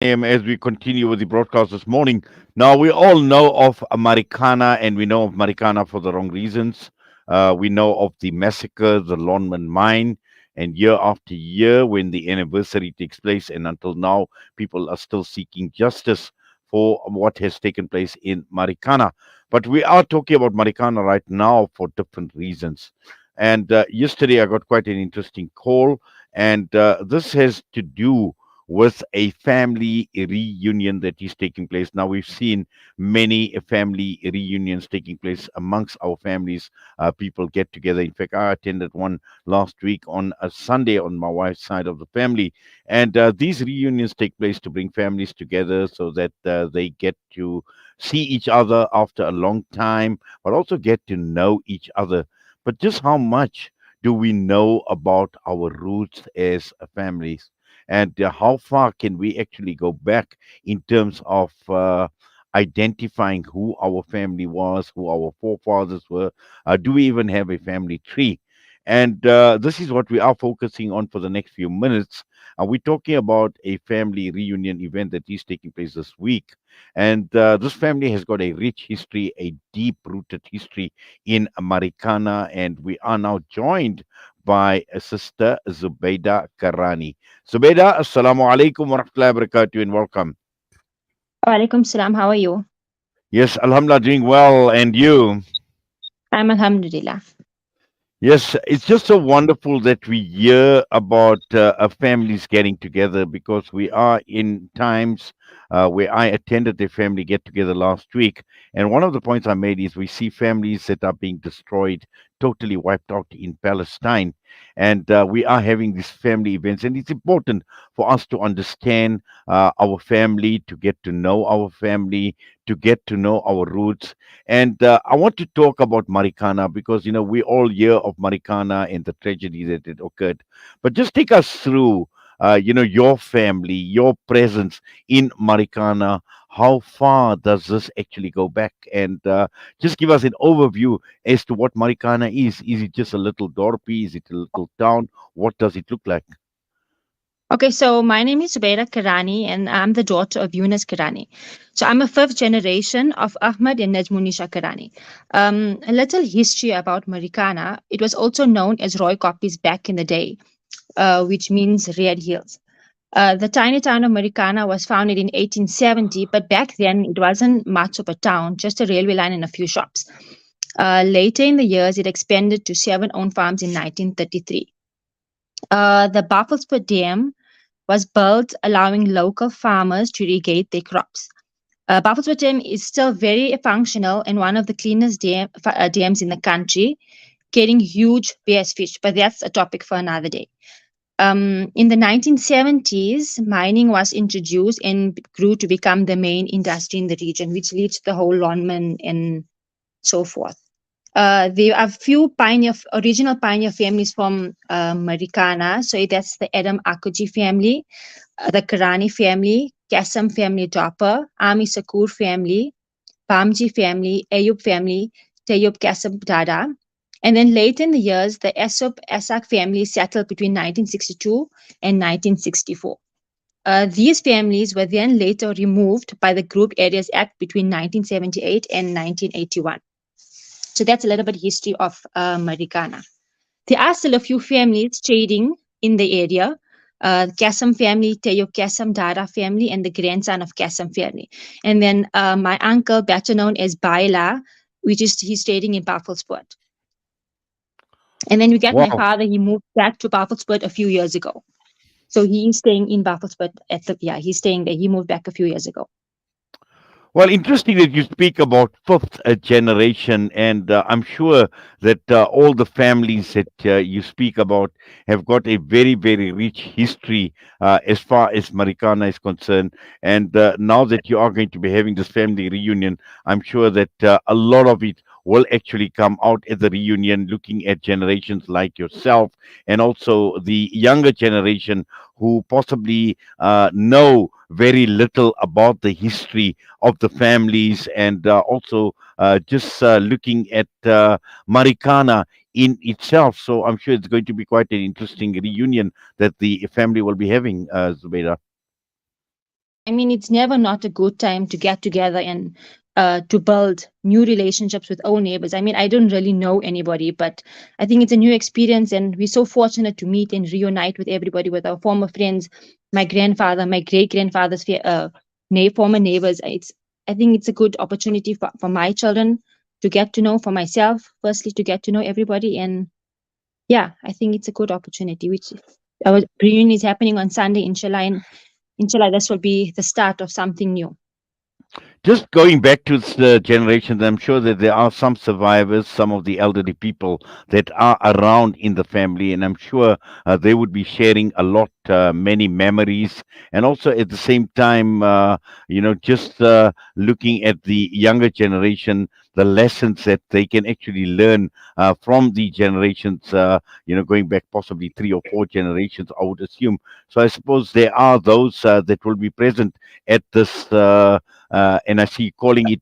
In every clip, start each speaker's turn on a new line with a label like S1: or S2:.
S1: a.m. as we continue with the broadcast this morning. Now, we all know of Marikana, and we know of Marikana for the wrong reasons. We know of the massacre, the Lonman mine, and year after year, when the anniversary takes place, and until now, people are still seeking justice for what has taken place in Marikana. But we are talking about Marikana right now for different reasons. And yesterday, I got quite an interesting call, and this has to do with a family reunion that is taking place. Now, we've seen many family reunions taking place amongst our families. People get together. In fact, I attended one last week on a Sunday on my wife's side of the family. And these reunions take place to bring families together so that they get to see each other after a long time, but also get to know each other. But just how much do we know about our roots as families? And how far can we actually go back in terms of identifying who our family was, who our forefathers were? Do we even have a family tree? And this is what we are focusing on for the next few minutes. We're talking about a family reunion event that is taking place this week. And this family has got a rich history, a deep rooted history in Marikana. And we are now joined by Sister Zubaida Karani. Zubaida, Assalamu alaikum wa rahmatullahi wa barakatuh, and welcome.
S2: Walaikum salam. How are you?
S1: Yes, Alhamdulillah, doing well. And you?
S2: I'm Alhamdulillah.
S1: Yes, it's just so wonderful that we hear about families getting together because we are in times where I attended a family get together last week. And one of the points I made is we see families that are being destroyed, totally wiped out in Palestine. And we are having these family events. And it's important for us to understand our family, to get to know our family, to get to know our roots. And I want to talk about Marikana because, we all hear of Marikana and the tragedy that it occurred. But just take us through, your family, your presence in Marikana. How far does this actually go back? And just give us an overview as to what Marikana is. Is it just a little dorpy? Is it a little town? What does it look like?
S2: Okay, so my name is Zubaida Karani, and I'm the daughter of Yunus Karani. So I'm a fifth generation of Ahmad and Najmunisha Karani. A little history about Marikana. It was also known as Roy Copies back in the day, which means Red Hills. The tiny town of Marikana was founded in 1870, but back then it wasn't much of a town, just a railway line and a few shops. Later in the years, it expanded to seven owned farms in 1933. The Buffelspoor Dam was built, allowing local farmers to irrigate their crops. Buffelspoor Dam is still very functional and one of the cleanest dams in the country, getting huge bass fish, but that's a topic for another day. In the 1970s, mining was introduced and grew to become the main industry in the region, which leads to the whole Lonman and so forth. There are few original pioneer families from Marikana. So that's the Adam Akuji family, the Karani family, Kassam family Topper, Ami Sakur family, Bamji family, Ayub family, Tayyub Kassam Dada. And then late in the years, the Esop Esak family settled between 1962 and 1964. These families were then later removed by the Group Areas Act between 1978 and 1981. So that's a little bit history of Marikana. There are still a few families trading in the area. Kassam family, Teo Kassam Dara family, and the grandson of Kassam family. And then my uncle, better known as Baila, which is he's trading in Buffelspoort. And then we got my
S1: Wow.
S2: father, he moved back to Buffelspoort a few years ago. So he's staying in Buffelspoort he's staying there. He moved back a few years ago.
S1: Well, interesting that you speak about fifth generation, and I'm sure that all the families that you speak about have got a very, very rich history as far as Marikana is concerned. And now that you are going to be having this family reunion, I'm sure that a lot of it will actually come out at the reunion, looking at generations like yourself and also the younger generation who possibly know very little about the history of the families and also just looking at Marikana in itself. So I'm sure it's going to be quite an interesting reunion that the family will be having, Zubaida.
S2: I mean, it's never not a good time to get together and to build new relationships with old neighbors. I mean, I don't really know anybody, but I think it's a new experience, and we're so fortunate to meet and reunite with everybody, with our former friends, my grandfather, my great grandfather's former neighbors. I think it's a good opportunity for my children to get to know, for myself, firstly, to get to know everybody. And yeah, I think it's a good opportunity, which our reunion is happening on Sunday, inshallah. And inshallah, this will be the start of something new.
S1: Just going back to the generations, I'm sure that there are some survivors, some of the elderly people that are around in the family, and I'm sure they would be sharing a lot, many memories, and also at the same time, just looking at the younger generation, the lessons that they can actually learn from the generations, going back possibly 3 or 4 generations, I would assume. So I suppose there are those that will be present at this. And I see calling it,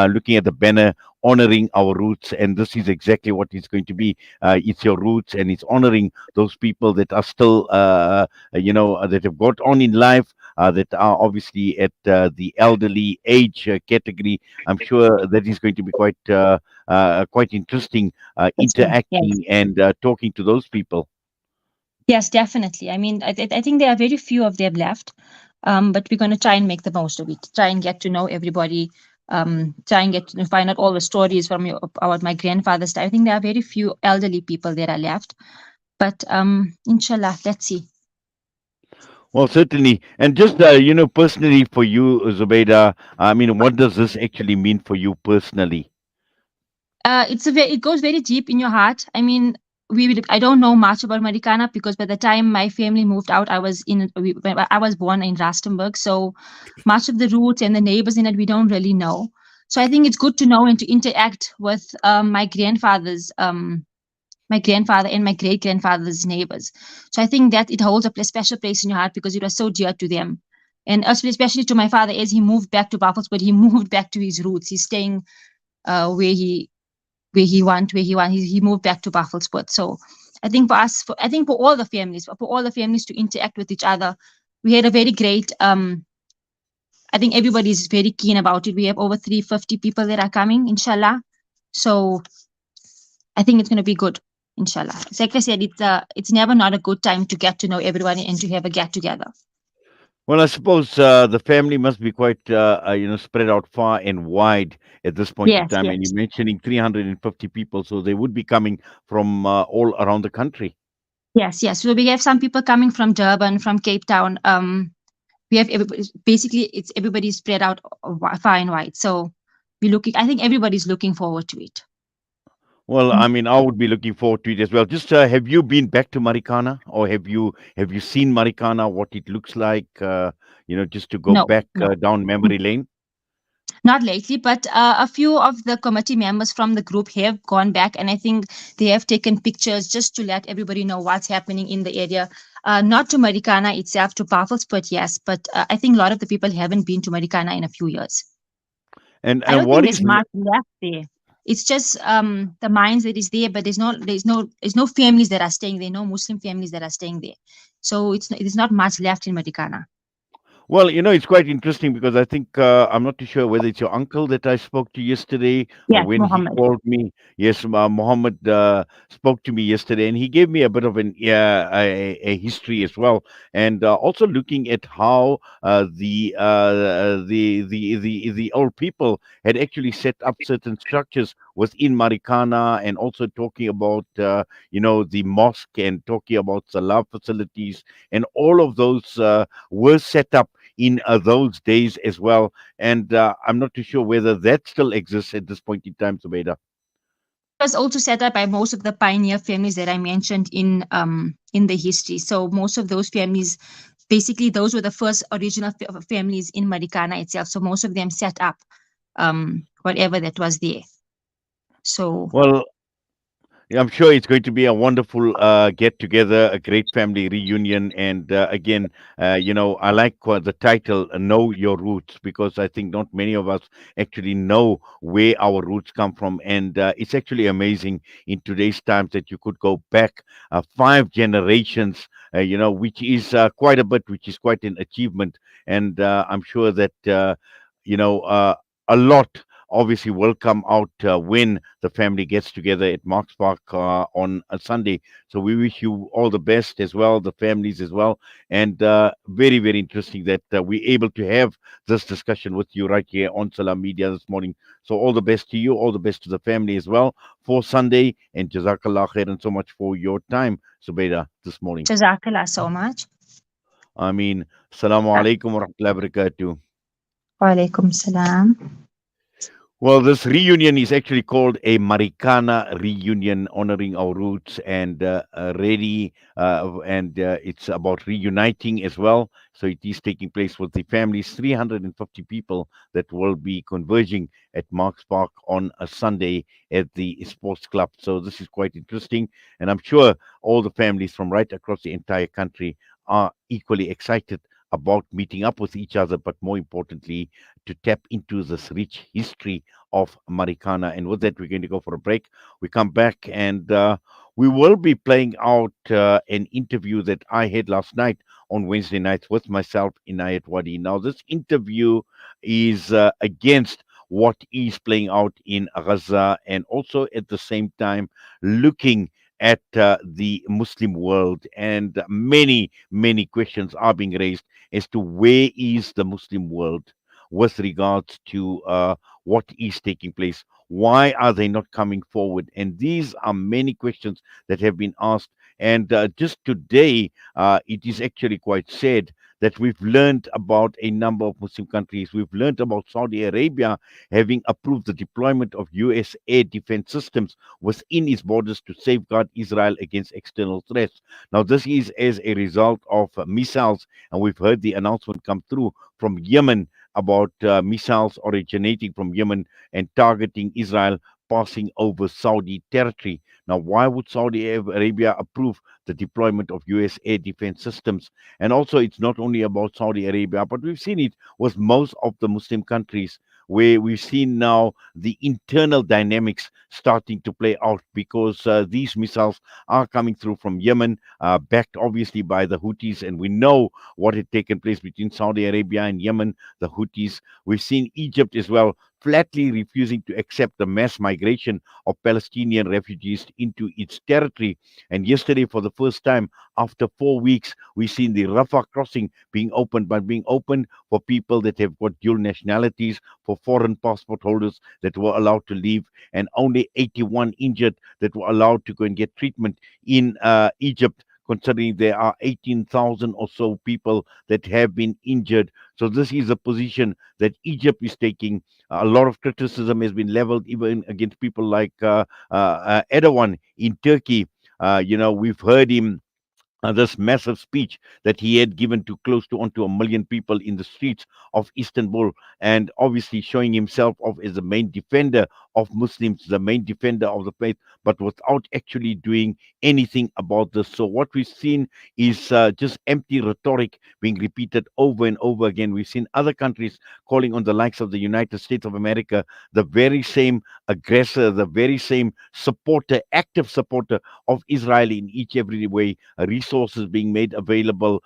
S1: looking at the banner, honoring our roots. And this is exactly what it's going to be. It's your roots, and it's honoring those people that are still, that have got on in life. That are obviously at the elderly age category. I'm sure that is going to be quite interesting,
S2: Interesting. Yes.
S1: interacting and talking to those people.
S2: Yes, definitely. I mean, I think there are very few of them left, but we're going to try and make the most of it. Try and get to know everybody. Try and get to find out all the stories from about my grandfather's time. I think there are very few elderly people that are left, but inshallah, let's see.
S1: Well, certainly. And just, personally for you, Zubaida, I mean, what does this actually mean for you personally?
S2: It goes very deep in your heart. I mean, I don't know much about Marikana because by the time my family moved out, I was born in Rustenburg, so much of the roots and the neighbors in it we don't really know. So I think it's good to know and to interact with my grandfather and my great grandfather's neighbors. So I think that it holds a special place in your heart because it was so dear to them. And especially to my father, as he moved back to Buffalo, but he moved back to his roots. He's staying where he want. He moved back to Buffelspoort. So I think I think for all the families to interact with each other, we had a very great. I think everybody's very keen about it. We have over 350 people that are coming, inshallah. So I think it's going to be good, inshallah. Like I said, it's never not a good time to get to know everyone and to have a get together.
S1: Well, I suppose the family must be quite, spread out far and wide at this point in
S2: Yes,
S1: time. And you're
S2: yes,
S1: mentioning 350 people, so they would be coming from all around the country.
S2: yes, yes. So we have some people coming from Durban, from Cape Town. We have everybody. Basically, it's everybody spread out far and wide. So we looking. I think everybody's looking forward to it.
S1: Well, I mean, I would be looking forward to it as well. Just have you been back to Marikana, or have you seen Marikana? What it looks like? Just to go
S2: No,
S1: back
S2: no,
S1: down memory lane.
S2: not lately. But a few of the committee members from the group have gone back, and I think they have taken pictures just to let everybody know what's happening in the area. Not to Marikana itself, to Pavelsburg, yes, but I think a lot of the people haven't been to Marikana in a few years. I
S1: And
S2: don't think
S1: what
S2: there's
S1: is
S2: much left there. It's just the mines that is there, but there's no families that are staying there, no Muslim families that are staying there. So it's not much left in Marikana.
S1: Well, it's quite interesting because I think I'm not too sure whether it's your uncle that I spoke to yesterday
S2: Yes,
S1: when he
S2: Mohammed.
S1: called me. Yes, Mohammed spoke to me yesterday, and he gave me a bit of a history as well, and also looking at how the old people had actually set up certain structures within Marikana, and also talking about the mosque and talking about salah facilities, and all of those were set up in those days as well. And I'm not too sure whether that still exists at this point in time, Zubaida.
S2: It was also set up by most of the pioneer families that I mentioned in the history. So most of those families, basically, those were the first original families in Marikana itself. So most of them set up whatever that was there. So
S1: Well, yeah, I'm sure it's going to be a wonderful get together, a great family reunion. And again, I like the title, Know Your Roots, because I think not many of us actually know where our roots come from. And it's actually amazing in today's times that you could go back 5 generations, which is quite a bit, which is quite an achievement. and I'm sure that you know a lot obviously will come out when the family gets together at Marks Park on a Sunday. So we wish you all the best as well, the families as well, and very very interesting that we're able to have this discussion with you right here on Salam Media this morning. So all the best to you, all the best to the family as well for Sunday, and Jazakallah khairan so much for your time, Zubaida, this morning.
S2: Jazakallah so much.
S1: I mean, Assalamu alaikum wa rahmatullahi wa barakatuh.
S2: Wa alaikum salam.
S1: Well, this reunion is actually called a Marikana reunion, honoring our roots and it's about reuniting as well. So it is taking place with the families, 350 people that will be converging at Marks Park on a Sunday at the sports club. So this is quite interesting, and I'm sure all the families from right across the entire country are equally excited about meeting up with each other, but more importantly, to tap into this rich history of Marikana. And with that, we're going to go for a break. We come back and we will be playing out an interview that I had last night on Wednesday nights with myself, Inayat Wadi. Now, this interview is against what is playing out in Gaza, and also at the same time looking at the Muslim world. And many questions are being raised as to where is the Muslim world with regards to what is taking place. Why are they not coming forward? And these are many questions that have been asked. And just today, it is actually quite sad that we've learned about a number of Muslim countries. We've learned about Saudi Arabia having approved the deployment of US air defense systems within its borders to safeguard Israel against external threats. Now, this is as a result of missiles, and we've heard the announcement come through from Yemen about missiles originating from Yemen and targeting Israel passing over Saudi territory. Now, why would Saudi Arabia approve the deployment of US air defense systems? And also, it's not only about Saudi Arabia, but we've seen it with most of the Muslim countries, where we've seen now the internal dynamics starting to play out, because these missiles are coming through from Yemen, backed obviously by the Houthis. And we know what had taken place between Saudi Arabia and Yemen, the Houthis. We've seen Egypt as well flatly refusing to accept the mass migration of Palestinian refugees into its territory. And yesterday, for the first time after 4 weeks, we've seen the Rafah crossing being opened, but being opened for people that have got dual nationalities, for foreign passport holders that were allowed to leave, and only 81 injured that were allowed to go and get treatment in Egypt, considering there are 18,000 or so people that have been injured. So this is a position that Egypt is taking. A lot of criticism has been leveled even against people like Erdogan in Turkey. We've heard him this massive speech that he had given to close to onto a million people in the streets of Istanbul, and obviously showing himself off as the main defender of Muslims, the main defender of the faith, but without actually doing anything about this. So what we've seen is just empty rhetoric being repeated over and over again. We've seen other countries calling on the likes of the United States of America, the very same aggressor, the very same supporter, active supporter of Israel in each every way, resources being made available,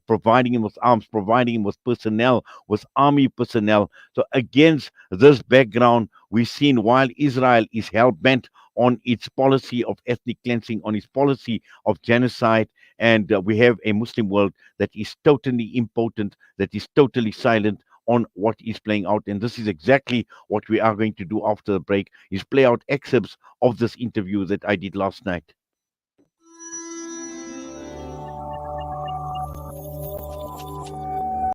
S1: providing him with arms, providing him with personnel, with army personnel. So against this background, we've seen while Israel is hell bent on its policy of ethnic cleansing, on its policy of genocide, and we have a Muslim world that is totally impotent, that is totally silent on what is playing out. And this is exactly what we are going to do after the break, is play out excerpts of this interview that I did last night.